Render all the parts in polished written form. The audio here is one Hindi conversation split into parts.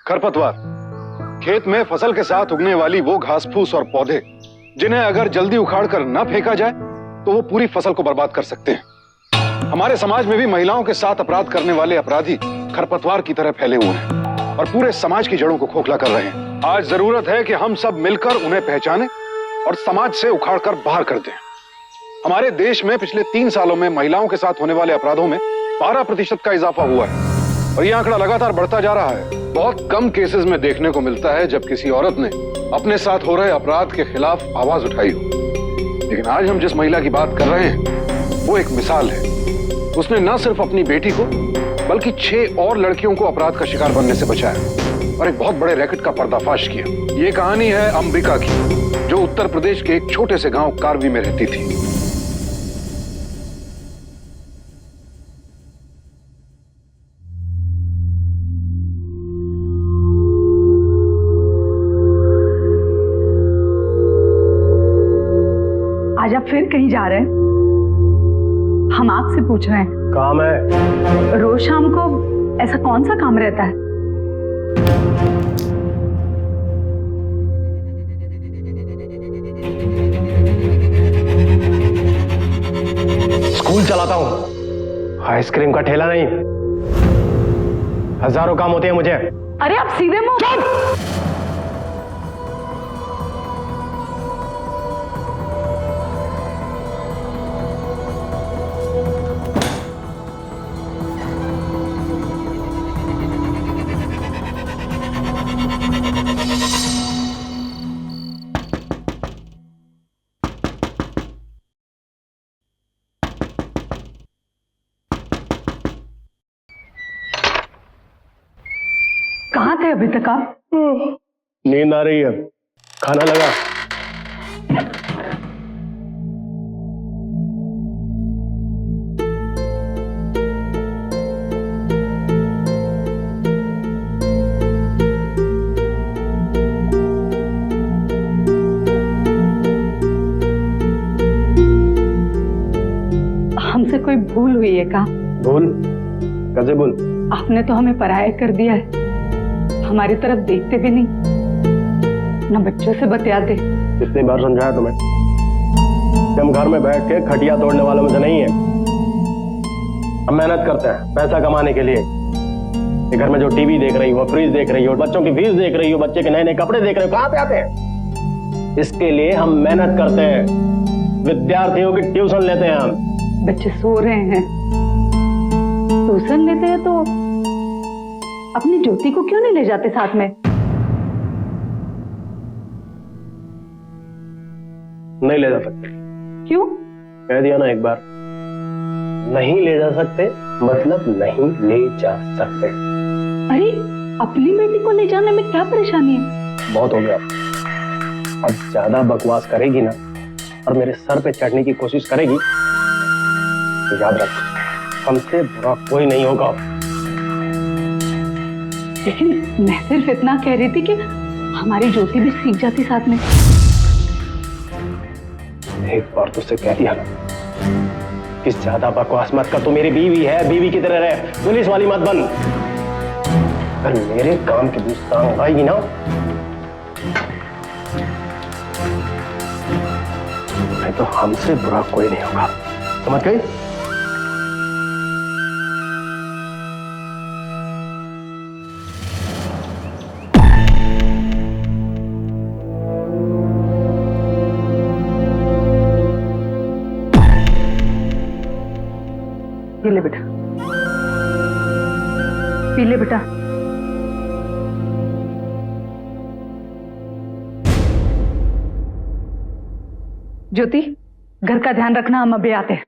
खरपतवार खेत में फसल के साथ उगने वाली वो घास फूस और पौधे जिन्हें अगर जल्दी उखाड़कर न फेंका जाए तो वो पूरी फसल को बर्बाद कर सकते हैं। हमारे समाज में भी महिलाओं के साथ अपराध करने वाले अपराधी खरपतवार की तरह फैले हुए हैं और पूरे समाज की जड़ों को खोखला कर रहे हैं। आज जरूरत है कि हम सब मिलकर उन्हें पहचानें और समाज से उखाड़कर बाहर कर दें। हमारे देश में पिछले 3 सालों में महिलाओं के साथ होने वाले अपराधों में 12% का इजाफा हुआ है और यह आंकड़ा लगातार बढ़ता जा रहा है। बहुत कम केसेस में देखने को मिलता है जब किसी औरत ने अपने साथ हो रहे अपराध के खिलाफ आवाज उठाई हो, लेकिन आज हम जिस महिला की बात कर रहे हैं वो एक मिसाल है। उसने न सिर्फ अपनी बेटी को बल्कि 6 और लड़कियों को अपराध का शिकार बनने से बचाया और एक बहुत बड़े रैकेट का पर्दाफाश किया। ये कहानी है अंबिका की, जो उत्तर प्रदेश के एक छोटे से गांव कारवी में रहती थी। आज आप फिर कहीं जा रहे हैं? हम आपसे पूछ रहे हैं। काम है। रोज शाम को ऐसा कौन सा काम रहता है? स्कूल चलाता हूँ, आइसक्रीम का ठेला नहीं। हजारों काम होते हैं मुझे। अरे आप सीधे मुंह। कहाँ थे अभी तक आप? नींद आ रही है, खाना लगा। हमसे कोई भूल हुई है क्या? भूल? कैसे भूल? आपने तो हमें पराया कर दिया है, हमारी तरफ देखते भी नहीं, न बच्चों से बतियाते। कितनी बार समझाया तुम्हें? हम घर में बैठ के खटिया तोड़ने वालों में से नहीं है। हम मेहनत करते हैं पैसा कमाने के लिए। ये घर में जो टीवी देख रही हो, फ्रिज देख रही हो, बच्चों की फीस देख रही हो, बच्चे के नए नए कपड़े देख रहे हो, कहाँ से आते हैं? इसके लिए हम मेहनत करते हैं। विद्यार्थियों की ट्यूशन लेते हैं हम। बच्चे सो रहे हैं, ट्यूशन लेते हैं तो अपनी ज्योति को क्यों नहीं ले जाते साथ में? नहीं ले जा सकते। क्यों? कह दिया ना एक बार, नहीं ले जा सकते मतलब नहीं ले जा सकते। अरे अपनी बेटी को ले जाने में क्या परेशानी है? बहुत हो गया। अब ज्यादा बकवास करेगी ना और मेरे सर पे चढ़ने की कोशिश करेगी तो याद रख, हमसे बुरा कोई नहीं होगा। लेकिन मैं सिर्फ इतना कह रही थी कि हमारी ज्योति भी सीख जाती साथ में। एक बार तुझसे कह दिया ना कि ज्यादा बकवास मत कर। तू मेरी बीवी है, बीवी की तरह रहे, पुलिस वाली मत बन। अगर मेरे काम की दूसरा आएगी ना तो हमसे बुरा कोई नहीं होगा, समझ गई? पी ले बेटा, पी ले बेटा। ज्योति, घर का ध्यान रखना, हम अभी आते हैं।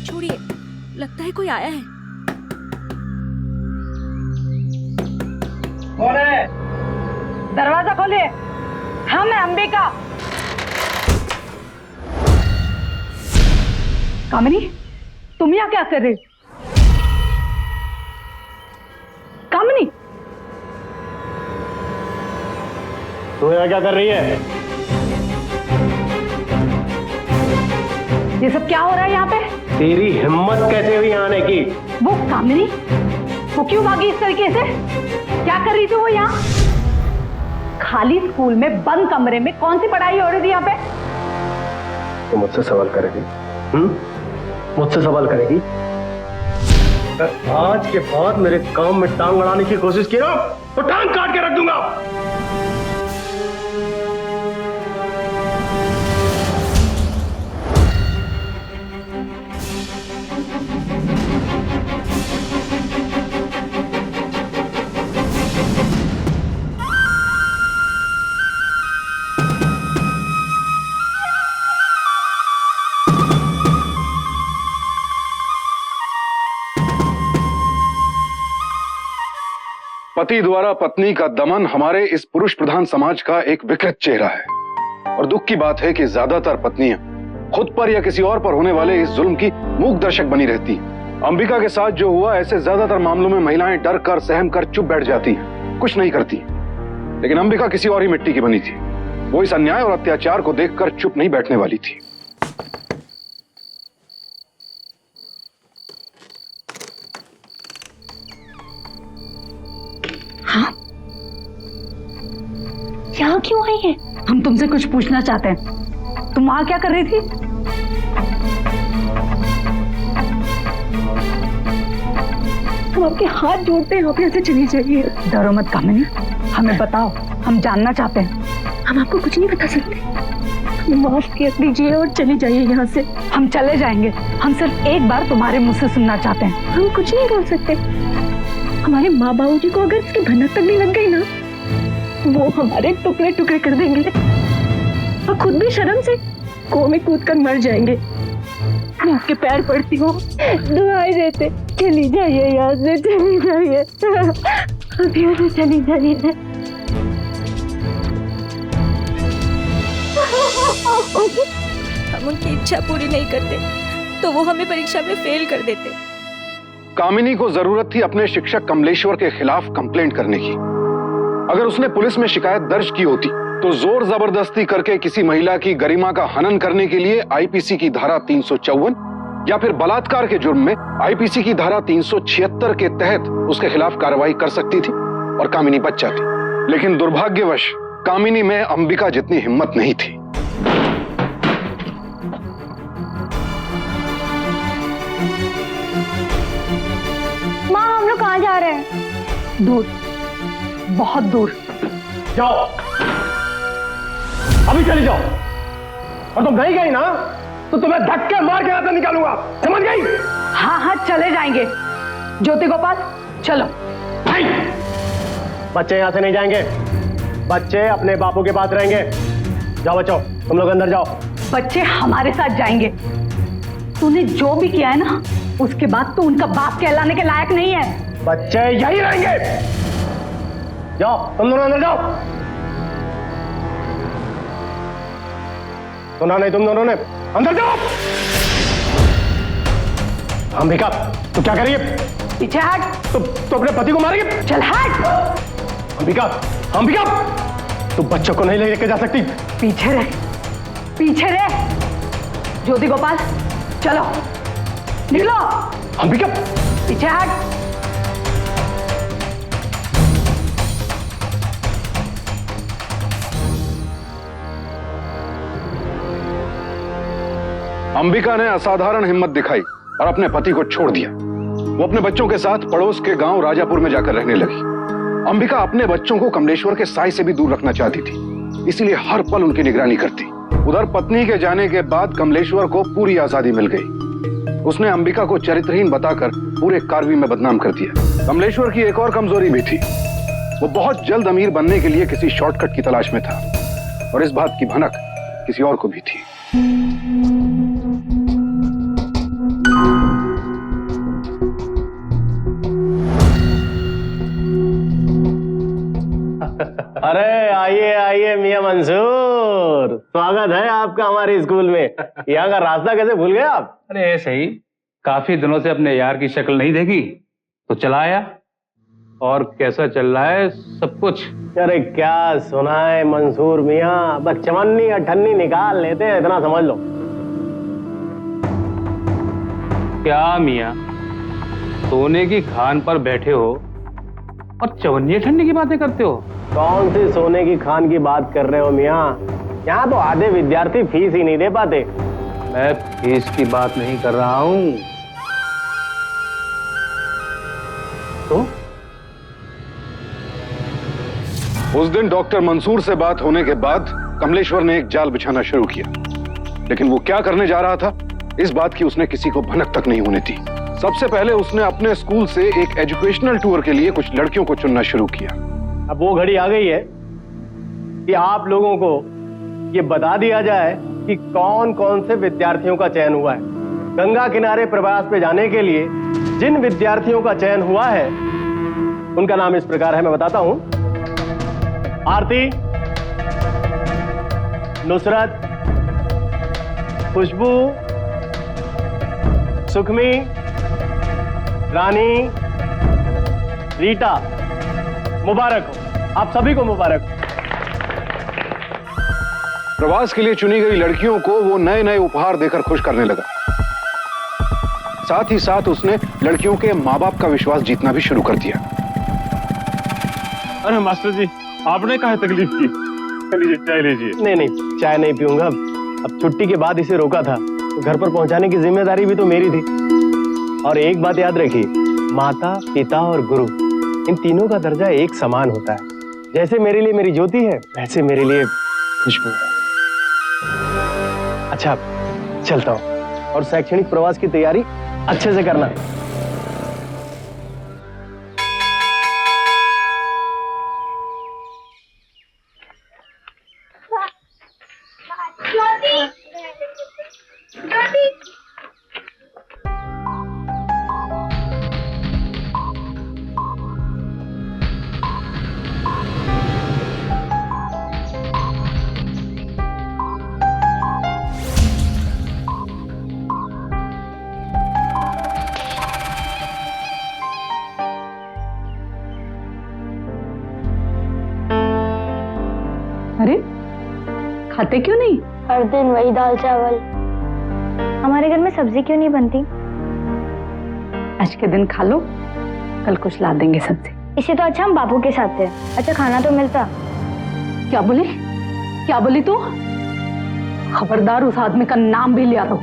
छोड़िए, लगता है कोई आया है। कौन है? दरवाजा खोलिए। हाँ, मैं अंबिका। कामिनी, तुम यहाँ क्या कर रही हो? कामिनी, तू यहाँ क्या कर रही है? ये सब क्या हो रहा है यहाँ पे? तेरी हिम्मत कैसे हुई आने की? वो कामिनी, वो क्यों भागी इस तरीके से? क्या कर रही थी वो यहाँ? खाली स्कूल में बंद कमरे में कौन सी पढ़ाई हो रही थी यहाँ पे? तो मुझसे सवाल करेगी? मुझसे सवाल करेगी? आज के बाद मेरे काम में टांग अड़ाने की कोशिश की ना तो टांग काट के रख दूंगा। पति द्वारा पत्नी का दमन हमारे इस पुरुष प्रधान समाज का एक विकृत चेहरा है और दुख की बात है कि ज्यादातर पत्नियां खुद पर या किसी और पर होने वाले इस जुल्म की मूक दर्शक बनी रहती हैं। अंबिका के साथ जो हुआ, ऐसे ज्यादातर मामलों में महिलाएं डर कर सहम कर चुप बैठ जाती हैं, कुछ नहीं करती। लेकिन अंबिका किसी और ही मिट्टी की बनी थी। वो इस अन्याय और अत्याचार को देखकर चुप नहीं बैठने वाली थी। यहाँ क्यों आई है? हम तुमसे कुछ पूछना चाहते हैं। तुम वहां क्या कर रही थी? हम आपके हाथ जोड़ते हैं, आप यहाँ से चली जाइए। डरो मत कामिनी, हमें बताओ, हम जानना चाहते हैं। हम आपको कुछ नहीं बता सकते। हमें माफ कर दीजिए और चली जाइए यहाँ से। हम चले जाएंगे, हम सिर्फ एक बार तुम्हारे मुंह से सुनना चाहते हैं। हम कुछ नहीं बोल सकते। हमारे माँ बाबू जी को अगर इसकी भनक तक नहीं लग गई ना, वो हमारे टुकड़े टुकड़े कर देंगे और खुद भी शर्म से कुएं में कूद कर मर जाएंगे। मैं आपके पैर पड़ती हूँ, दुआएं देते, चली जाइए यहाँ से, चली जाइए, अब यहाँ से चली जाइए। हम उनकी इच्छा पूरी नहीं करते तो वो हमें परीक्षा में फेल कर देते। कामिनी को जरूरत थी अपने शिक्षक कमलेश्वर के खिलाफ कंप्लेंट करने की। अगर उसने पुलिस में शिकायत दर्ज की होती तो जोर जबरदस्ती करके किसी महिला की गरिमा का हनन करने के लिए आईपीसी की धारा 354 या फिर बलात्कार के जुर्म में आईपीसी की धारा 376 के तहत उसके खिलाफ कार्रवाई कर सकती थी और कामिनी बच जाती। लेकिन दुर्भाग्यवश कामिनी में अंबिका जितनी हिम्मत नहीं थी। माँ, हम लोग कहाँ जा रहे हैं? दूर, बहुत दूर। जाओ, अभी चली जाओ। और तुम नहीं गई ना तो तुम्हें धक्के मार के यहाँ से निकालूंगा, समझ गई? हाँ हाँ, चले जाएंगे। ज्योति गोपाल, चलो। नहीं, बच्चे यहाँ से नहीं जाएंगे। बच्चे अपने बापू के पास रहेंगे। जाओ बच्चों, तुम लोग अंदर जाओ। बच्चे हमारे साथ जाएंगे। तूने जो भी किया है ना, उसके बाद तो उनका बाप कहलाने के लायक नहीं है। बच्चे यही रहेंगे। जाओ, तुम दोनों अंदर जाओ। सुना नहीं तुम दोनों ने? अंदर जाओ। अंबिका, तू क्या कर रही है? पीछे हट। तू अपने पति को मारेगी? चल हट। अंबिका, अंबिका, तू बच्चों को नहीं लेके जा सकती। पीछे रह, पीछे रह। ज्योति गोपाल, चलो, निकलो। अंबिका, पीछे हट। अंबिका ने असाधारण हिम्मत दिखाई और अपने पति को छोड़ दिया। वो अपने बच्चों के साथ पड़ोस के गांव राजापुर में जाकर रहने लगी। अंबिका अपने बच्चों को कमलेश्वर के साय से भी दूर रखना चाहती थी, इसीलिए हर पल उनकी निगरानी करती। उधर पत्नी के जाने के बाद कमलेश्वर को पूरी आजादी मिल गई। उसने अंबिका को चरित्रहीन बताकर पूरे कारवी में बदनाम कर दिया। कमलेश्वर की एक और कमजोरी भी थी। वो बहुत जल्द अमीर बनने के लिए किसी शॉर्टकट की तलाश में था और इस बात की भनक किसी और को भी थी। मियां मंसूर, स्वागत है आपका हमारे स्कूल में। यहाँ का रास्ता कैसे भूल गए आप? अरे ऐसे ही, काफी दिनों से अपने यार की शक्ल नहीं देखी तो चला आया। और कैसा चल रहा है सब कुछ? अरे क्या सुनाए मंसूर मियां, बस चवन्नी अठन्नी निकाल लेते हैं, इतना समझ लो। क्या मियाँ, सोने की खान पर बैठे हो और चवन्नी ठंडी की बातें करते हो? कौन सी सोने की खान की बात कर रहे हो मियां? यहाँ तो आधे विद्यार्थी फीस ही नहीं दे पाते। मैं फीस की बात नहीं कर रहा हूं। तो उस दिन डॉक्टर मंसूर से बात होने के बाद कमलेश्वर ने एक जाल बिछाना शुरू किया, लेकिन वो क्या करने जा रहा था इस बात की उसने किसी को भनक तक नहीं होने दी। सबसे पहले उसने अपने स्कूल से एक एजुकेशनल टूर के लिए कुछ लड़कियों को चुनना शुरू किया। अब वो घड़ी आ गई है कि आप लोगों को ये बता दिया जाए कि कौन कौन से विद्यार्थियों का चयन हुआ है। गंगा किनारे प्रवास पे जाने के लिए जिन विद्यार्थियों का चयन हुआ है उनका नाम इस प्रकार है, मैं बताता हूं। आरती, नुसरत, खुशबू, सुखमी, रानी, रीटा। मुबारक हो, आप सभी को मुबारक हो। प्रवास के लिए चुनी गई लड़कियों को वो नए नए उपहार देकर खुश करने लगा। साथ ही साथ उसने लड़कियों के माँ बाप का विश्वास जीतना भी शुरू कर दिया। अरे मास्टर जी, आपने काहे तकलीफ की? लीजिए चाय लीजिए। नहीं नहीं, चाय नहीं पीऊंगा। अब छुट्टी के बाद इसे रोका था तो घर पर पहुंचाने की जिम्मेदारी भी तो मेरी थी। और एक बात याद रखिए, माता, पिता और गुरु, इन तीनों का दर्जा एक समान होता है। जैसे मेरे लिए मेरी ज्योति है, वैसे मेरे लिए खुशबू है। अच्छा, चलता हूं और शैक्षणिक प्रवास की तैयारी अच्छे से करना। अरे खाते क्यों नहीं? हर दिन वही दाल चावल। हमारे घर में सब्जी क्यों नहीं बनती? आज के दिन खा लो, कल कुछ ला देंगे सब्जी। इसे तो अच्छा हम बापू के साथ थे, अच्छा खाना तो मिलता। क्या बोली? क्या बोली तू? खबरदार उस आदमी का नाम भी लिया लो।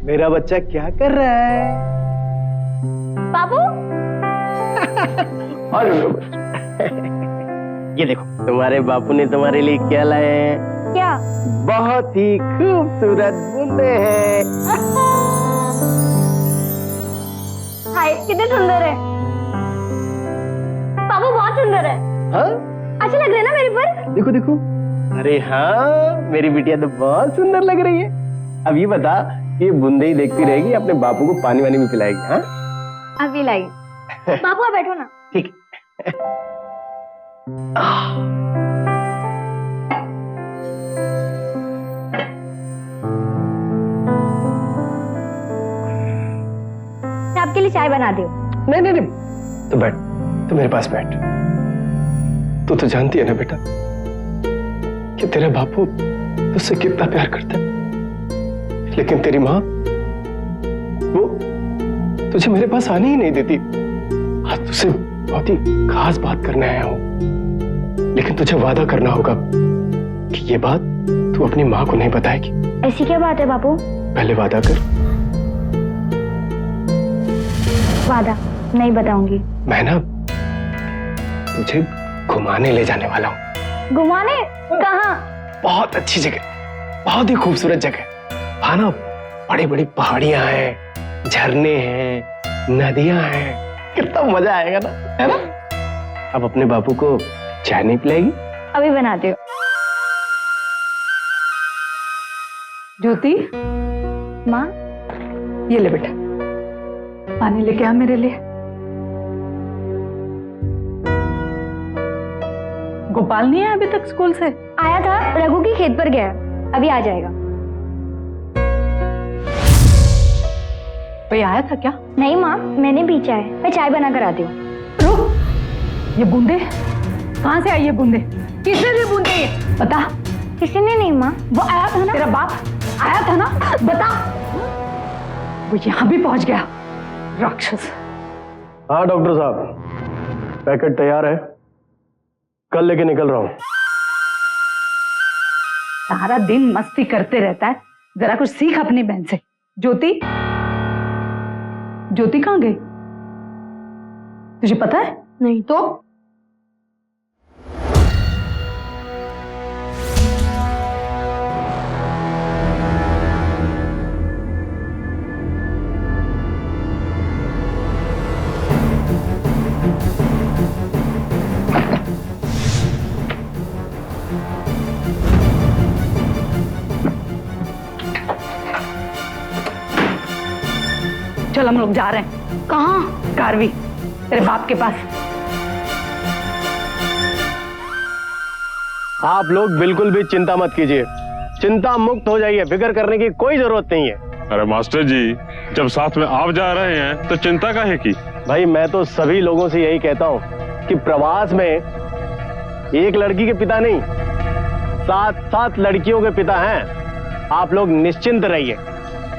मेरा बच्चा क्या कर रहा है? बाबू ये देखो, तुम्हारे बापू ने तुम्हारे लिए क्या लाए हैं? क्या? बहुत ही खूबसूरत बूंदे हैं। हाय, कितने सुंदर है। बाबू बहुत सुंदर है। हाँ? अच्छे लग रहे हैं ना मेरे पर? देखो देखो। अरे हाँ, मेरी बिटिया तो बहुत सुंदर लग रही है। अब ये बता, ये बूंदे ही देखती रहेगी, अपने बापू को पानी वानी भी पिलाएगी? हाँ, अभी लाएगी। बाबू आप बैठो ना। ठीक। मैं आपके लिए चाय बना दी। नहीं नहीं नहीं, तो बैठ, तो मेरे पास बैठ। तू तो जानती है ना बेटा कि तेरे बापू तुझसे कितना प्यार करता है, लेकिन तेरी माँ वो तुझे मेरे पास आने ही नहीं देती। आज तुझसे बहुत ही खास बात करने आया हूं, लेकिन तुझे वादा करना होगा कि ये बात तू अपनी माँ को नहीं बताएगी। ऐसी क्या बात है बापू? पहले वादा कर। वादा नहीं बताऊंगी। मैं ना तुझे घुमाने ले जाने वाला हूँ। घुमाने? कहाँ? बहुत अच्छी जगह, बहुत ही खूबसूरत जगह। वहां ना बड़ी बड़ी पहाड़ियां हैं, झरने हैं, नदियां हैं, कितना मजा आएगा ना, है ना? अब अपने बापू को चाय नहीं पिलाएगी? अभी बनाती हूँ। ज्योति, माँ, ये ले बेटा, पानी लेके आ मेरे लिए। गोपाल नहीं आया अभी तक स्कूल से? आया था, रघु की खेत पर गया, अभी आ जाएगा। कोई आया था क्या? नहीं माँ, मैंने पीछा है, मैं चाय बना कर आती हूँ। रुक, ये बूंदे कहाँ से आई? ये बूंदे किसने दी? बूंदे ये बता। किसी ने नहीं माँ। वो आया था ना, तेरा बाप आया था ना, बता। वो यहाँ भी पहुंच गया, राक्षस। हाँ डॉक्टर साहब, पैकेट तैयार है, कल लेके निकल रहा हूँ। सारा दिन मस्ती करते रहता है, जरा कुछ सीख अपनी बहन से। ज्योति, ज्योति कहाँ गई? तुझे पता है? नहीं तो। चल हम लोग जा रहे हैं। कहाँ? कारवी, तेरे बाप के पास। आप लोग बिल्कुल भी चिंता मत कीजिए, चिंता मुक्त हो जाइए, फिक्र करने की कोई जरूरत नहीं है। अरे मास्टर जी, जब साथ में आप जा रहे हैं तो चिंता काहे की? भाई मैं तो सभी लोगों से यही कहता हूँ कि प्रवास में एक लड़की के पिता नहीं, 7 लड़कियों के पिता हैं। आप लोग निश्चिंत रहिए।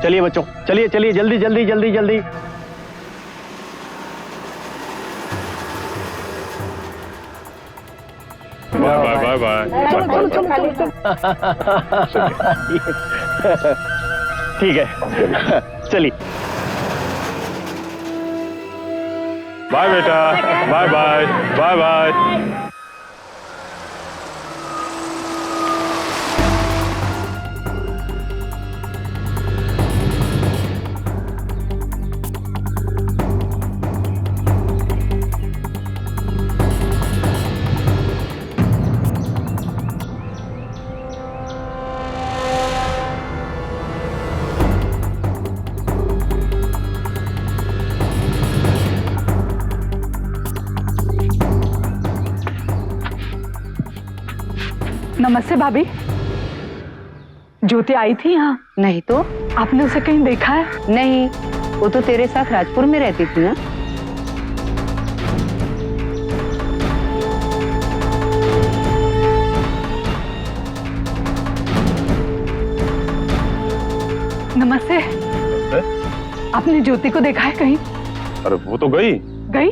चलिए बच्चों, चलिए चलिए, जल्दी जल्दी जल्दी जल्दी। Bye bye bye. ठीक है, चलिए। बाय बेटा, बाय बाय बाय बाय। नमस्ते भाभी। ज्योति आई थी यहाँ? नहीं तो। आपने उसे कहीं देखा है? नहीं, वो तो तेरे साथ राजपुर में रहती थी ना। नमस्ते। आपने ज्योति को देखा है कहीं? अरे वो तो गई। गई?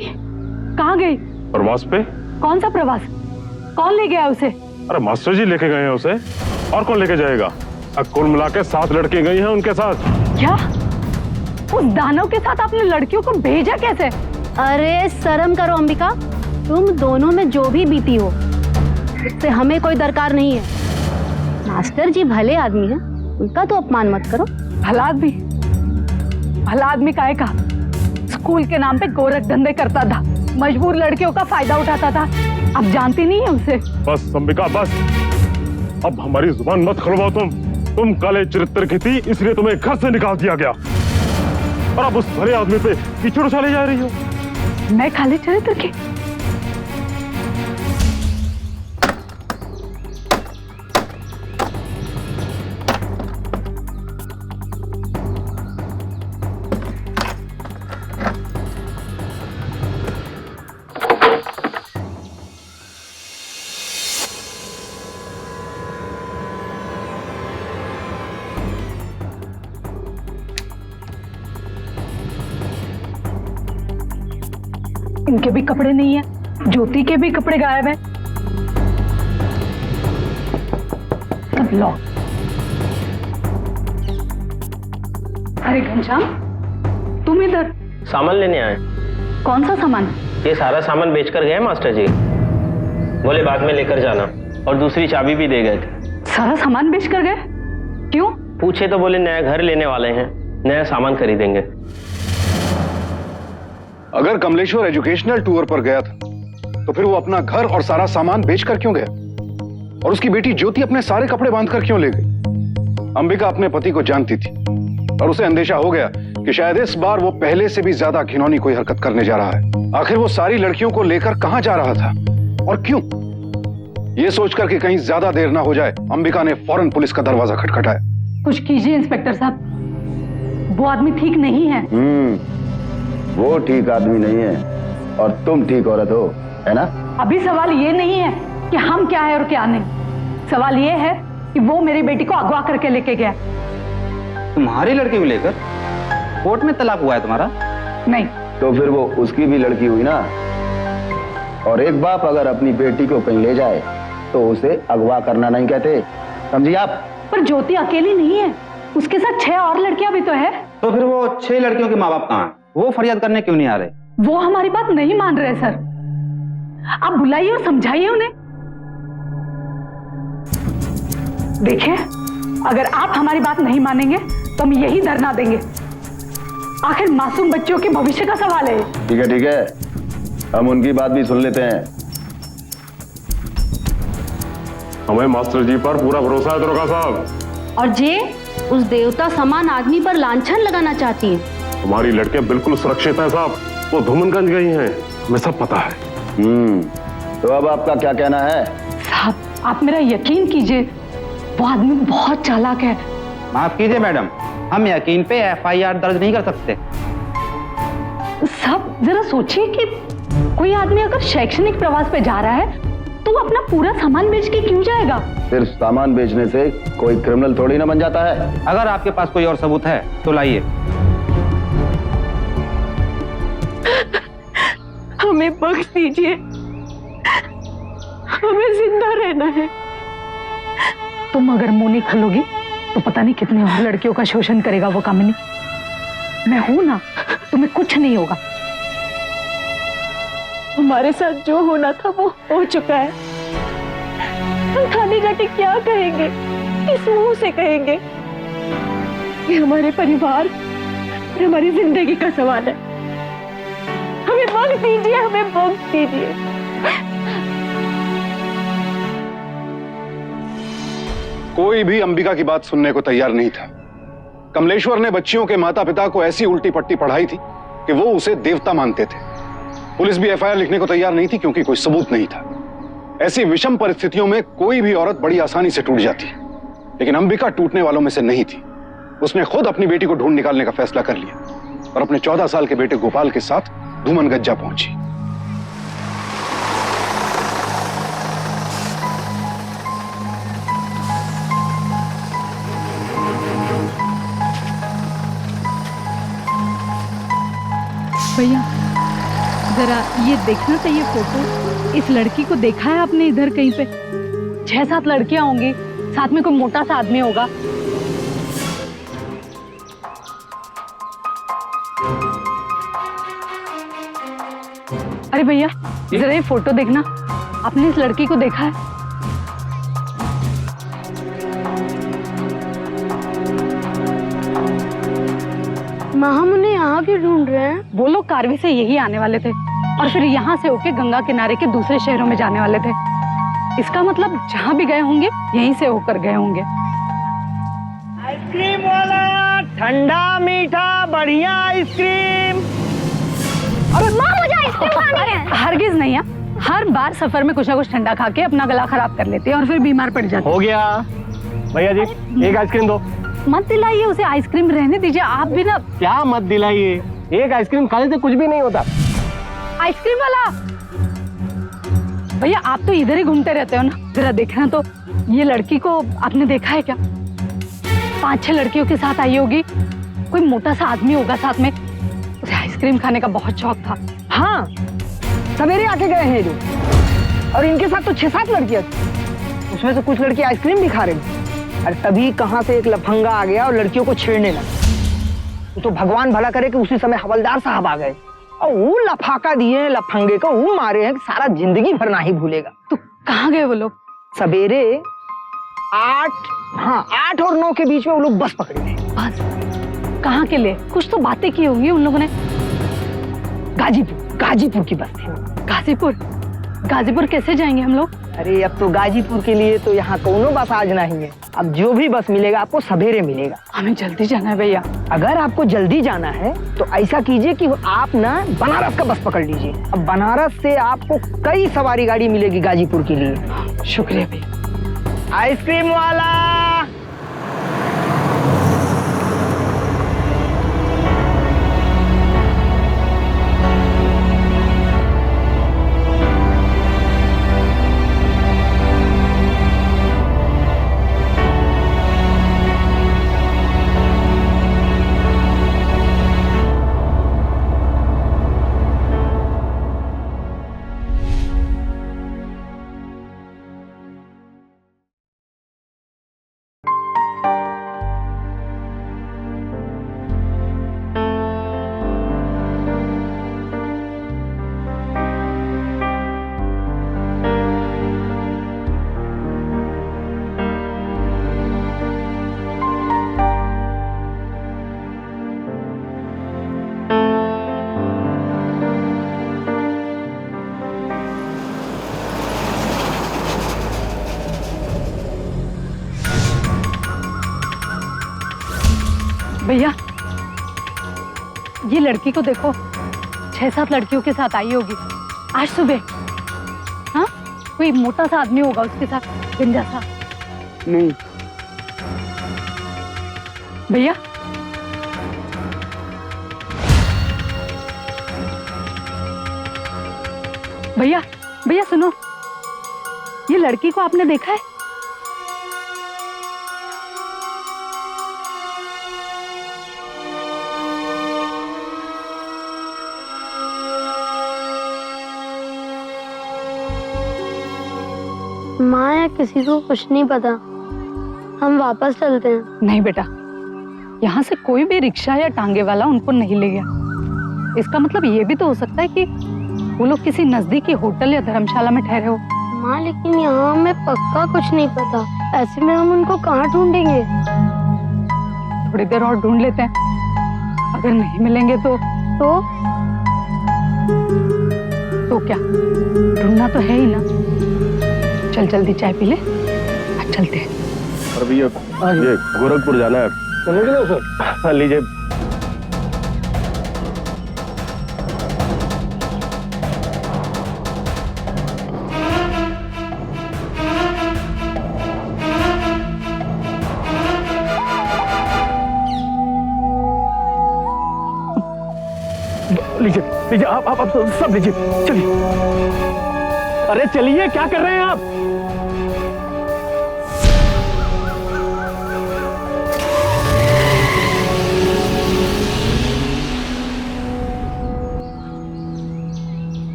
कहाँ गई? प्रवास पे। कौन सा प्रवास? कौन ले गया उसे? अरे मास्टर जी लेके गए हैं उसे, और कौन लेके जाएगा? कुल मिला के 7 लड़के गई हैं उनके साथ। क्या? उस दानव के साथ आपने लड़कियों को भेजा कैसे? अरे शर्म करो अंबिका, तुम दोनों में जो भी बीती हो उससे हमें कोई दरकार नहीं है। मास्टर जी भले आदमी हैं, उनका तो अपमान मत करो। भला आदमी? भला आदमी काहे का? स्कूल के नाम पे गोरख धंधे करता था, मजबूर लड़कियों का फायदा उठाता था। अब जानती नहीं है उसे? बस अंबिका बस, अब हमारी जुबान मत खुलवाओ। तुम काले चरित्र की थी, इसलिए तुम्हें घर से निकाल दिया गया, और अब उस भले आदमी पे कीचड़ उछाले जा रही हो। मैं काले चरित्र की? इनके भी कपड़े नहीं है, ज्योति के भी कपड़े गायब है। सब लॉक। अरे घनश्याम, तुम इधर? सामान लेने आए। कौन सा सामान? ये सारा सामान बेचकर गए मास्टर जी, बोले बाद में लेकर जाना, और दूसरी चाबी भी दे गए थे। सारा सामान बेच कर गए? क्यों? पूछे तो बोले नया घर लेने वाले हैं, नया सामान खरीदेंगे। अगर कमलेश्वर एजुकेशनल टूर पर गया था तो फिर वो अपना घर और सारा सामान बेचकर क्यों गया? और उसकी बेटी ज्योति अपने सारे कपड़े बांधकर क्यों ले गई? अंबिका अपने पति को जानती थी और उसे अंदेशा हो गया कि शायद इस बार वो पहले से भी ज्यादा घिनौनी कोई हरकत करने जा रहा है। आखिर वो सारी लड़कियों को लेकर कहां जा रहा था और क्यों? ये सोचकर कि कहीं ज्यादा देर ना हो जाए, अंबिका ने फौरन पुलिस का दरवाजा खटखटाया। कुछ कीजिए इंस्पेक्टर साहब, वो आदमी ठीक नहीं है। वो ठीक आदमी नहीं है और तुम ठीक औरत हो, है ना? अभी सवाल ये नहीं है कि हम क्या है और क्या नहीं, सवाल ये है कि वो मेरी बेटी को अगवा करके लेके गया। तुम्हारी लड़की को लेकर कोर्ट में तलाक हुआ है तुम्हारा? नहीं। तो फिर वो उसकी भी लड़की हुई ना। और एक बाप अगर अपनी बेटी को कहीं ले जाए तो उसे अगवा करना नहीं कहते, समझिए आप? पर ज्योति अकेली नहीं है, उसके साथ 6 और लड़कियां भी तो है। तो फिर वो 6 लड़कियों के माँ बाप कहाँ हैं? वो फरियाद करने क्यों नहीं आ रहे? वो हमारी बात नहीं मान रहे सर, आप बुलाइए और समझाइए उन्हें। देखिए, अगर आप हमारी बात नहीं मानेंगे तो हम यही धरना देंगे। आखिर मासूम बच्चों के भविष्य का सवाल है। ठीक है, हम उनकी बात भी सुन लेते हैं। हमें मास्टर जी पर पूरा भरोसा है दरोगा साहब। और जे उस देवता समान आदमी पर लांछन लगाना चाहती है। हमारी लड़कियां बिल्कुल सुरक्षित हैं साहब, वो धूमनगंज गई हैं, हमें सब पता है। तो अब आपका क्या कहना है? साहब, आप मेरा यकीन कीजिए, वो आदमी बहुत चालाक है। माफ कीजिए मैडम, हम यकीन पे FIR दर्ज नहीं कर सकते। साहब, जरा सोचिए कि कोई आदमी अगर शैक्षणिक प्रवास पे जा रहा है तो वो अपना पूरा सामान बेच के क्यों जाएगा? सिर्फ सामान बेचने से कोई क्रिमिनल थोड़ी ना बन जाता है। अगर आपके पास कोई और सबूत है तो लाइए। हमें बख्श दीजिए, हमें जिंदा रहना है। तुम अगर मुंह नहीं खोलोगी तो पता नहीं कितने और लड़कियों का शोषण करेगा वो कामिनी। मैं हूं ना, तुम्हें कुछ नहीं होगा। हमारे साथ जो होना था वो हो चुका है। हम थाने जाके क्या कहेंगे, किस मुंह से कहेंगे? ये हमारे परिवार और हमारी जिंदगी का सवाल है। हमें बख्श दीजिए, हमें बख्श दीजिए। कोई भी अंबिका की बात सुनने को तैयार नहीं था। कमलेश्वर ने बच्चियों के माता पिता को ऐसी उल्टी पट्टी पढ़ाई थी कि वो उसे देवता मानते थे। पुलिस भी FIR लिखने को तैयार नहीं थी क्योंकि कोई सबूत नहीं था। ऐसी विषम परिस्थितियों में कोई भी औरत बड़ी आसानी से टूट जाती, लेकिन अंबिका टूटने वालों में से नहीं थी। उसने खुद अपनी बेटी को ढूंढ निकालने का फैसला कर लिया और अपने 14 साल के बेटे गोपाल के साथ धूमनगंज जा पहुंची। भैया, जरा ये देखना चाहिए फोटो। इस लड़की को देखा है आपने इधर कहीं पे? 6-7 लड़कियां होंगी, साथ में कोई मोटा सा आदमी होगा। अरे भैया, जरा ये फोटो देखना, आपने इस लड़की को देखा है? माँ, हम उन्हें यहाँ क्यों ढूंढ रहे हैं? वो लोग कारवी से यही आने वाले थे और फिर यहाँ से होके गंगा किनारे के दूसरे शहरों में जाने वाले थे। इसका मतलब जहाँ भी गए होंगे यहीं से होकर गए होंगे। आइसक्रीम वाला, ठंडा मीठा बढ़िया आइसक्रीम। अरे माँ, मुझे आइसक्रीम खानी है। हरगिज नहीं है, हर बार सफर में कुछ ना कुछ ठंडा खा के अपना गला खराब कर लेते हैं और फिर बीमार पड़ जाते हैं। हो गया भैया जी, एक आइसक्रीम दो। मत दिलाइए उसे आइसक्रीम, रहने दीजिए आप भी ना। क्या मत दिलाइए, एक आइसक्रीम खाने से कुछ भी नहीं होता। आइसक्रीम वाला भैया, आप तो इधर ही घूमते रहते हो ना, जरा देखना तो ये लड़की को आपने देखा है क्या? 5-6 लड़कियों के साथ आई होगी, कोई मोटा सा आदमी होगा साथ में। उसे आइसक्रीम खाने का बहुत शौक था। हाँ, सवेरे आके गए हैं जो, और इनके साथ तो 6-7 लड़कियां, उसमें से कुछ लड़की आइसक्रीम भी खा रही। अरे तभी कहां से एक लफंगा आ गया और लड़कियों को छेड़ने लगा। तो भगवान भला करे कि उसी समय हवलदार साहब आ गए और वो लफाका दिए लफंगे को, वो मारे हैं कि सारा जिंदगी भर ना ही भूलेगा। तो कहाँ गए वो लोग? सवेरे 8 और 9 के बीच में वो लोग बस पकड़े थे। बस कहाँ के लिए? कुछ तो बातें की होंगी उन लोगों ने। गाजीपुर की बस थी। गाजीपुर कैसे जाएंगे हम लोग? अरे अब तो गाजीपुर के लिए तो यहाँ कोनो बस आज नहीं है। अब जो भी बस मिलेगा आपको सवेरे मिलेगा। हमें जल्दी जाना है भैया। अगर आपको जल्दी जाना है तो ऐसा कीजिए कि आप ना बनारस का बस पकड़ लीजिए। अब बनारस से आपको कई सवारी गाड़ी मिलेगी गाजीपुर के लिए। शुक्रिया भैया। आइसक्रीम वाला, भैया ये लड़की को देखो, 6-7 लड़कियों के साथ आई होगी आज सुबह। हाँ, कोई मोटा सा आदमी होगा उसके साथ, गंजा सा। नहीं भैया भैया भैया सुनो, ये लड़की को आपने देखा है? माँ या किसी को कुछ नहीं पता, हम वापस चलते हैं। नहीं बेटा, यहाँ से कोई भी रिक्शा या टांगे वाला उनको नहीं ले गया। इसका मतलब ये भी तो हो सकता है कि वो लोग किसी नजदीकी होटल या धर्मशाला में ठहरे हो। माँ लेकिन यहाँ हमें पक्का कुछ नहीं पता, ऐसे में हम उनको कहाँ ढूंढेंगे? थोड़ी देर और ढूंढ लेते हैं, अगर नहीं मिलेंगे तो क्या, ढूंढना तो है ही ना। चल जल्दी चाय पी ले, आज चलते हैं। और भैया ये गोरखपुर जाना है, चलोगे ना सर? हाँ लीजिए। लीजिए लीजिए, आप सब लीजिए, चलिए। अरे चलिए, क्या कर रहे हैं आप?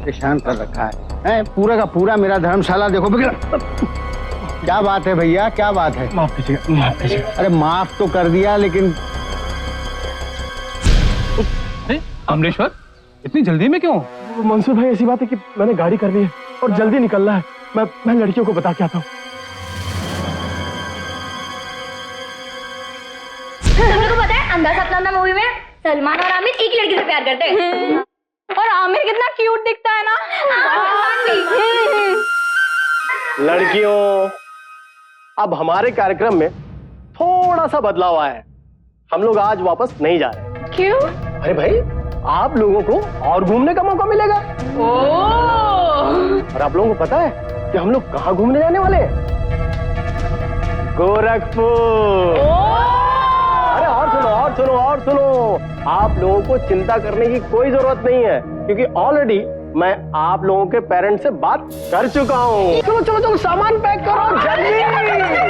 परेशान कर रखा है पूरा का पूरा मेरा धर्मशाला देखो बिगड़ा। क्या बात है भैया, क्या बात है? माफ कीजिएगा, माफ कीजिएगा। अरे माफ तो कर दिया, लेकिन अमरेश्वर इतनी जल्दी में क्यों? मंसूर भाई ऐसी बात है कि मैंने गाड़ी कर ली है और जल्दी निकलना है। मैं लड़कियों को बता के आता हूँ। तुमने को पता है अंधा सपना मूवी में सलमान और आमिर एक लड़की से प्यार करते हैं, और आमिर कितना क्यूट दिखता है ना। लड़कियों, अब हमारे कार्यक्रम में थोड़ा सा बदलाव आया है। हम लोग आज वापस नहीं जा रहे। क्यों? अरे भाई, आप लोगों को और घूमने का मौका मिलेगा। और आप लोगों को पता है कि हम लोग कहाँ घूमने जाने वाले हैं? गोरखपुर। अरे और सुनो, आप लोगों को चिंता करने की कोई जरूरत नहीं है, क्योंकि ऑलरेडी मैं आप लोगों के पेरेंट्स से बात कर चुका हूँ। चलो सामान पैक करो, जल्दी जल्दी।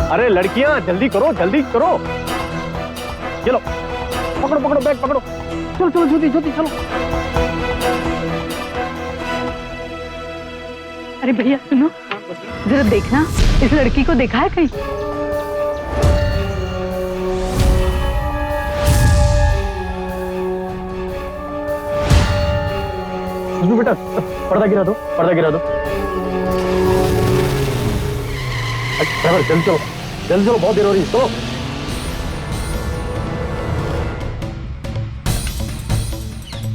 अरे लड़कियां, जल्दी करो। चलो पकड़ो बैग पकड़ो। चलो, जल्दी, चलो। अरे भैया सुनो, जरा देखना इस लड़की को देखा है कहीं? बेटा पर्दा गिरा दो, पर्दा गिरा दो। ड्राइवर जल्दी चलो, जल्दी चलो, बहुत देर हो रही है, चलो।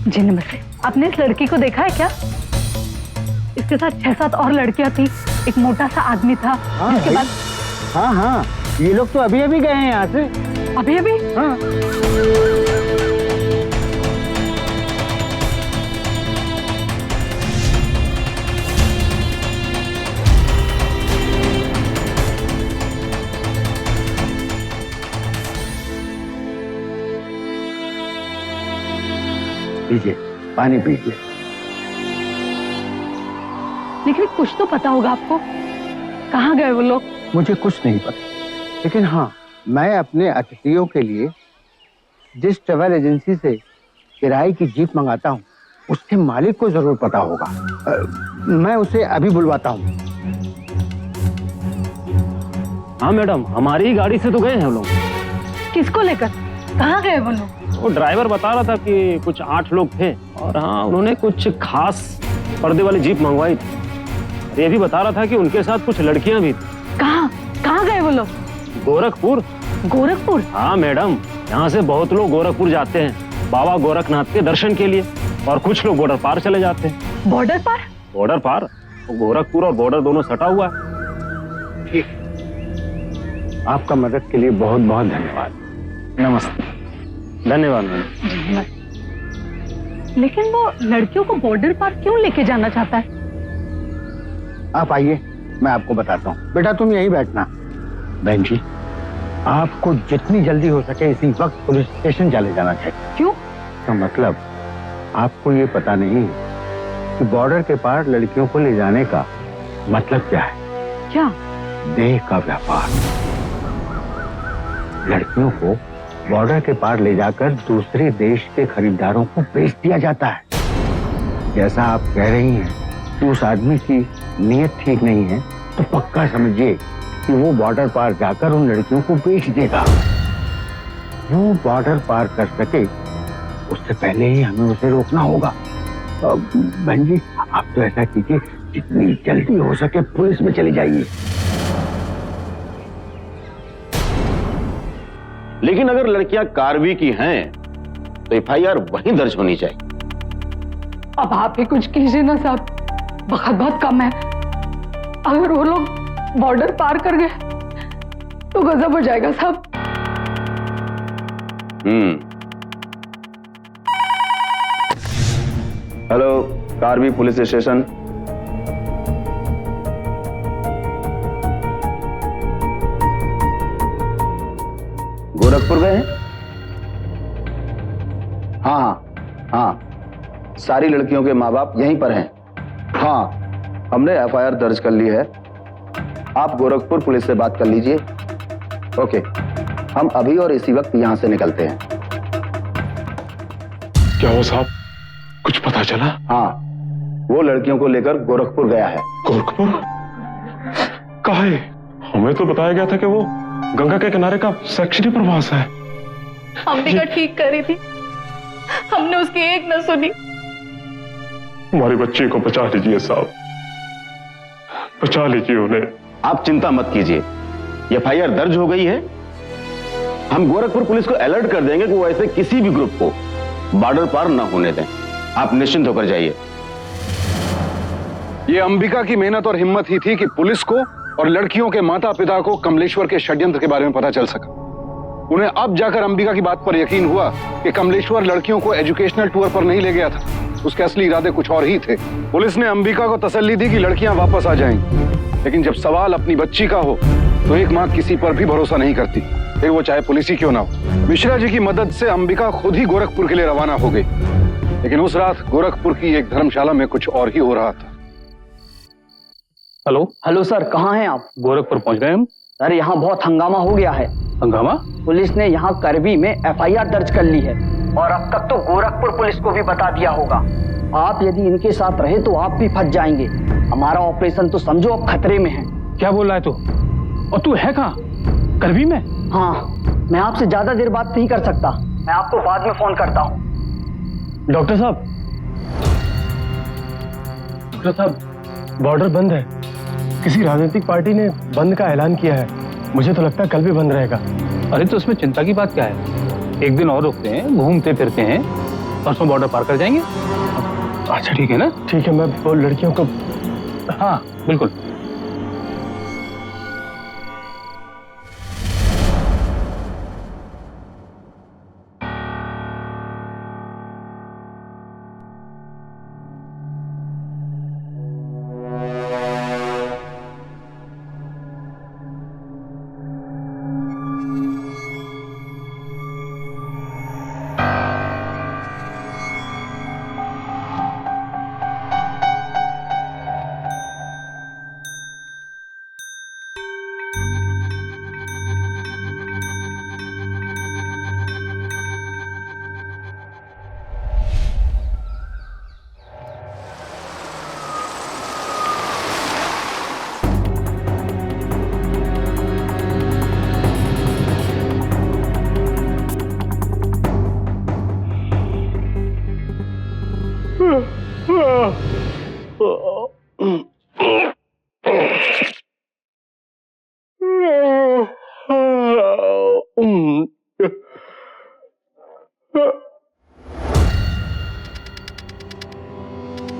जी नमस्ते, आपने इस लड़की को देखा है क्या? इसके साथ 6-7 और लड़कियां थी, एक मोटा सा आदमी था। हाँ, इसके बाद हाँ हाँ, ये लोग तो अभी अभी गए हैं यहाँ से। अभी अभी? हाँ। पीजिए, पानी पीजिए। लेकिन कुछ तो पता होगा आपको, कहाँ गए वो लोग? मुझे कुछ नहीं पता, लेकिन हाँ, मैं अपने अतिथियों के लिए जिस ट्रैवल एजेंसी से किराए की जीप मंगाता हूँ, उसके मालिक को जरूर पता होगा। मैं उसे अभी बुलवाता हूँ। हाँ मैडम, हमारी ही गाड़ी से तो गए हैं हम लोग। किसको लेकर? कहाँ गए वो लोग? वो ड्राइवर बता रहा था कि कुछ 8 लोग थे, और हाँ, उन्होंने कुछ खास पर्दे वाली जीप मंगवाई थी। ये भी बता रहा था कि उनके साथ कुछ लड़कियां भी थी। कहाँ गए वो लोग? गोरखपुर। गोरखपुर? हाँ मैडम, यहाँ से बहुत लोग गोरखपुर जाते हैं बाबा गोरखनाथ के दर्शन के लिए, और कुछ लोग बॉर्डर पार चले जाते हैं। बॉर्डर पार? बॉर्डर पार, गोरखपुर और बॉर्डर दोनों सटा हुआ है। ठीक, आपका मदद के लिए बहुत बहुत धन्यवाद। नमस्ते। धन्यवाद मैडम। लेकिन वो लड़कियों को बॉर्डर पार क्यों लेके जाना चाहता है? आप आइए, मैं आपको बताता हूँ। बेटा तुम यहीं बैठना। बहन जी, आपको जितनी जल्दी हो सके इसी वक्त पुलिस स्टेशन चले जाना चाहिए। क्यों? तो मतलब आपको ये पता नहीं कि बॉर्डर के पार लड़कियों को ले जाने का मतलब क्या है? क्या? देह का व्यापार। लड़कियों को बॉर्डर के पार ले जाकर दूसरे देश के खरीदारों को बेच दिया जाता है। जैसा आप कह रही हैं कि उस आदमी की नीयत ठीक नहीं है, तो पक्का समझिए कि वो बॉर्डर पार जाकर उन लड़कियों को बेच देगा। वो बॉर्डर पार कर सके उससे पहले ही हमें उसे रोकना होगा। बहन जी, आप तो ऐसा कीजिए, जितनी जल्दी हो सके पुलिस में चली जाइए। लेकिन अगर लड़कियां कार्रवाई की हैं, तो एफआईआर वहीं दर्ज होनी चाहिए। अब आप ही कुछ कीजिए ना साहब, वक्त बहुत कम है। अगर वो लोग बॉर्डर पार कर गए तो गजब हो जाएगा साहब। हेलो, कार्रवाई पुलिस स्टेशन। गोरखपुर गए हैं? हाँ, सारी लड़कियों के माँ बाप यहीं पर हैं। हाँ, हमने एफआईआर दर्ज कर ली है। आप गोरखपुर पुलिस से बात कर लीजिए। ओके, हम अभी और इसी वक्त यहां से निकलते हैं। क्या हो साहब, कुछ पता चला? हाँ, वो लड़कियों को लेकर गोरखपुर गया है। गोरखपुर? कहाँ है? हमें तो बताया गया था कि वो गंगा के किनारे का सेक्शनी प्रवास है। अंबिका ठीक कर रही थी, हमने उसकी एक न सुनी। हमारी बच्ची को बचा लीजिए साहब, बचा लीजिए उन्हें। आप चिंता मत कीजिए, एफआईआर दर्ज हो गई है। हम गोरखपुर पुलिस को अलर्ट कर देंगे कि वो ऐसे किसी भी ग्रुप को बॉर्डर पार न होने दें। आप निश्चिंत होकर जाइए। ये अंबिका की मेहनत और हिम्मत ही थी कि पुलिस को और लड़कियों के माता पिता को कमलेश्वर के षड्यंत्र के बारे में पता चल सका। उन्हें अब जाकर अंबिका की बात पर यकीन हुआ कि कमलेश्वर लड़कियों को एजुकेशनल टूर पर नहीं ले गया था, उसके असली इरादे कुछ और ही थे। पुलिस ने अंबिका को तसल्ली दी कि लड़कियां वापस आ जाएंगी, लेकिन जब सवाल अपनी बच्ची का हो तो एक मां किसी पर भी भरोसा नहीं करती, फिर वो चाहे पुलिस ही क्यों ना हो। मिश्रा जी की मदद से अंबिका खुद ही गोरखपुर के लिए रवाना हो गई, लेकिन उस रात गोरखपुर की एक धर्मशाला में कुछ और ही हो रहा था। हेलो सर, कहाँ हैं आप? गोरखपुर पहुंच गए हम। सर, यहाँ बहुत हंगामा हो गया है। हंगामा? पुलिस ने यहाँ करबी में एफआईआर दर्ज कर ली है, और अब तक तो गोरखपुर पुलिस को भी बता दिया होगा। आप यदि इनके साथ रहे तो आप भी फंस जाएंगे। हमारा ऑपरेशन तो समझो अब खतरे में है। क्या बोल रहा है तू? और तू है कहाँ? करवी में? हाँ, मैं आपसे ज्यादा देर बात नहीं कर सकता। मैं आपको बाद में फोन करता हूँ। डॉक्टर साहब, बॉर्डर बंद है। किसी राजनीतिक पार्टी ने बंद का ऐलान किया है। मुझे तो लगता है कल भी बंद रहेगा। अरे तो उसमें चिंता की बात क्या है? एक दिन और रुकते हैं, घूमते फिरते हैं, परसों बॉर्डर पार कर जाएंगे। अच्छा ठीक है ना? ठीक है, मैं वो लड़कियों को। हाँ बिल्कुल।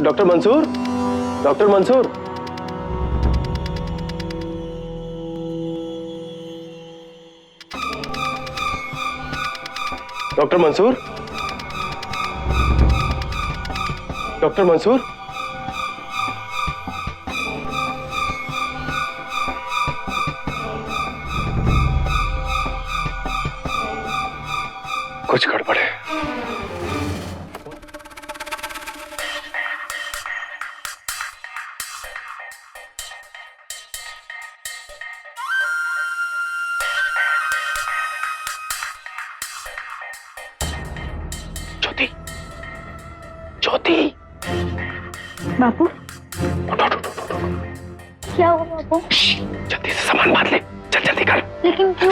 Doctor Mansoor, doctor Mansoor, doctor Mansoor, doctor Mansoor, कुछ गड़बड़ है। ज्योति, ज्योति, बापू क्या हुआ बाबू? जल्दी से सामान बांध ले, चल जल्दी कर। लेकिन क्यों?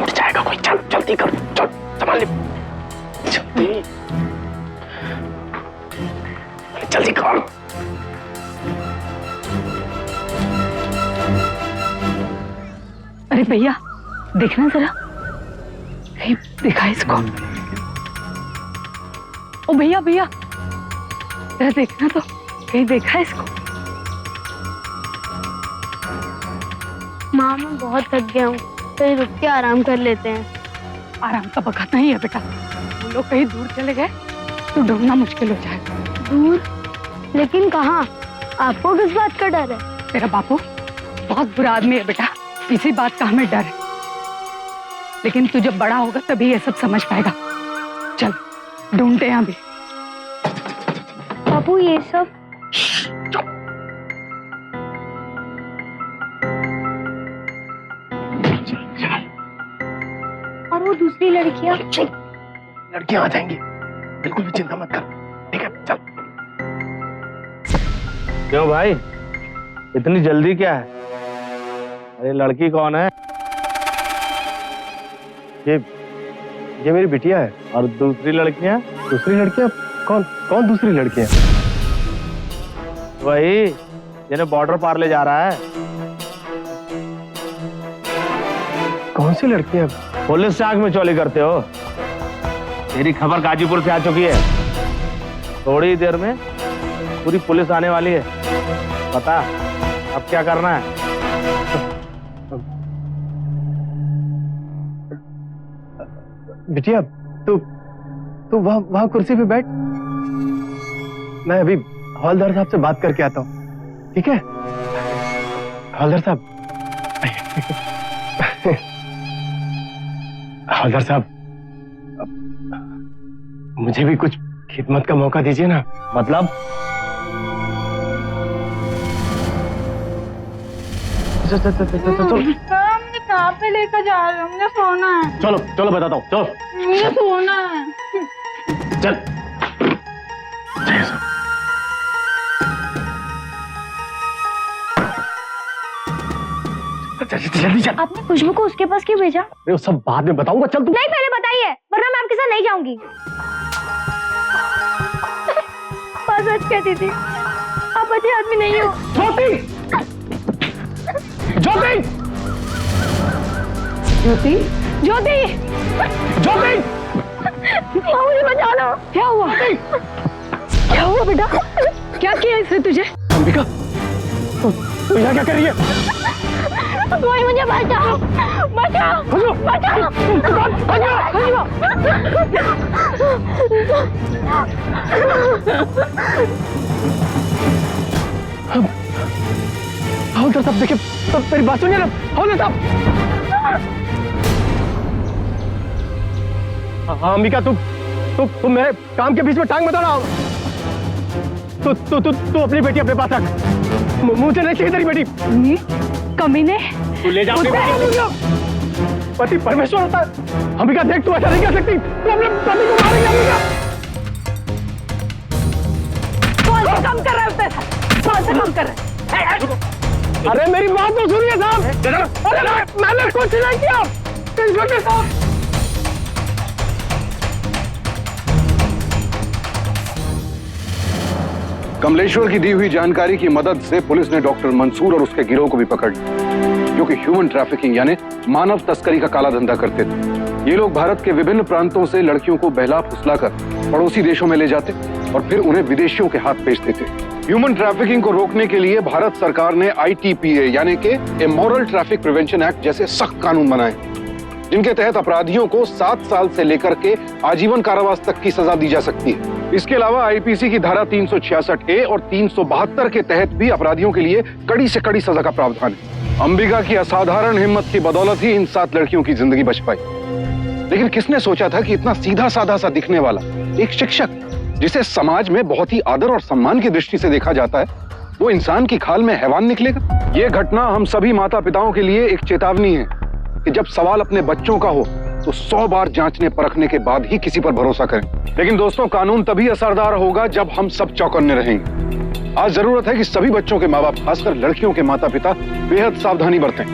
उठ जाएगा कोई, चल जल्दी कर, चल सामान ले, जल्दी जल्दी कर। अरे भैया देखना जरा, कहीं देखा इसको? ओ भैया भैया जरा देखना तो, कहीं देखा इसको? माँ मैं बहुत थक गया हूँ, कहीं रुक के आराम कर लेते हैं। आराम का वक्त नहीं है बेटा, वो लोग कहीं दूर चले गए तो ढूंढना मुश्किल हो जाएगा। दूर? लेकिन कहाँ? आपको किस बात का डर है? तेरा बापू बहुत बुरा आदमी है बेटा, इसी बात का हमें डर है। लेकिन तू जब बड़ा होगा तभी ये सब समझ पाएगा। चल ढूंढते हैं अभी। बापू ये सब और वो दूसरी लड़कियां? लड़कियां आ जाएंगी, बिल्कुल भी चिंता मत कर। ठीक है चल। क्यों भाई, इतनी जल्दी क्या है? अरे लड़की कौन है? ये मेरी बिटिया है। और दूसरी लड़कियां? दूसरी लड़कियां? कौन कौन दूसरी लड़कियां? वही जिन्हें बॉर्डर पार ले जा रहा है। कौन सी लड़कियां? पुलिस से आंख में चोली करते हो? तेरी खबर गाजीपुर से आ चुकी है, थोड़ी देर में पूरी पुलिस आने वाली है। बता अब क्या करना है? बिटिया तू वहां कुर्सी पे बैठ, मैं अभी हवलदार साहब से बात करके आता हूँ। ठीक है हवलदार साहब? हवलदार साहब मुझे भी कुछ खिदमत का मौका दीजिए ना। मतलब? कहाँ पे लेकर जा रहे हो? मुझे सोना है। चलो चलो बताता हूँ, चलो मुझे सोना है। चल। जल्दी चल। आपने खुशबू को उसके पास क्यों भेजा? अरे वो सब बाद में बताऊंगा, चल तू। नहीं पहले बताइए, वरना मैं आपके साथ नहीं जाऊंगी। बस सच कहती थी, आप अच्छे आदमी नहीं हो। ज्योति, ज्योति, ज्योति ज्योति ज्योति, मुझे बचा लो। क्या हुआ? क्या हुआ बेटा? क्या किया इसने तुझे? अंबिका, तू यहाँ क्या कर रही है? कोई मुझे बचाओ, बचाओ, बचाओ। हवलदार साहब देखिए, मेरी बात सुनिए ना। हवलदार साहब, हाँ अंबिका, तू मेरे काम के बीच में टांग मत अड़ाओ। तू अपनी बेटी अपने पास रख। मुझे नहीं चाहिए तेरी बेटी। कमीने, तू ले जा अपनी बेटी। पति परमेश्वर होता है। अंबिका देख, तू ऐसा नहीं कर सकती। तू अपने पति को मारेगी अंबिका। कौन सा काम कर रहा है उसने? कौन सा काम कर रहा है? अरे मेरी बात तो सुनिए साहब। अरे मैंने कुछ नहीं किया। इंस्पेक्टर साहब, कमलेश्वर की दी हुई जानकारी की मदद से पुलिस ने डॉक्टर मंसूर और उसके गिरोह को भी पकड़ लिया, जो कि ह्यूमन ट्रैफिकिंग यानी मानव तस्करी का काला धंधा करते थे। ये लोग भारत के विभिन्न प्रांतों से लड़कियों को बहला फुसलाकर पड़ोसी देशों में ले जाते और फिर उन्हें विदेशियों के हाथ बेच देते। ह्यूमन ट्रैफिकिंग को रोकने के लिए भारत सरकार ने ITPA यानी कि इमोरल ट्रैफिक प्रिवेंशन एक्ट जैसे सख्त कानून बनाए, जिनके तहत अपराधियों को 7 साल से लेकर के आजीवन कारावास तक की सजा दी जा सकती है। इसके अलावा IPC की धारा 366A और 372 के तहत भी अपराधियों के लिए कड़ी से कड़ी सजा का प्रावधान है। अंबिका की असाधारण हिम्मत की बदौलत ही इन 7 लड़कियों की जिंदगी बच पाई। लेकिन किसने सोचा था कि इतना सीधा साधा सा दिखने वाला एक शिक्षक, जिसे समाज में बहुत ही आदर और सम्मान की दृष्टि से देखा जाता है, वो इंसान की खाल में हैवान निकलेगा। ये घटना हम सभी माता पिताओं के लिए एक चेतावनी है कि जब सवाल अपने बच्चों का हो तो 100 बार जांचने परखने के बाद ही किसी पर भरोसा करें। लेकिन दोस्तों, कानून तभी असरदार होगा जब हम सब चौकन्ने रहेंगे। आज जरूरत है कि सभी बच्चों के माँ बाप, खासकर लड़कियों के माता पिता, बेहद सावधानी बरतें।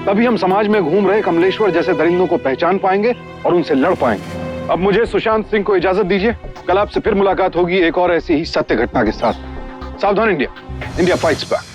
तभी हम समाज में घूम रहे कमलेश्वर जैसे दरिंदों को पहचान पाएंगे और उनसे लड़ पाएंगे। अब मुझे सुशांत सिंह को इजाजत दीजिए। कल आपसे फिर मुलाकात होगी एक और ऐसी ही सत्य घटना के साथ। सावधान इंडिया, इंडिया फाइट्स बैक।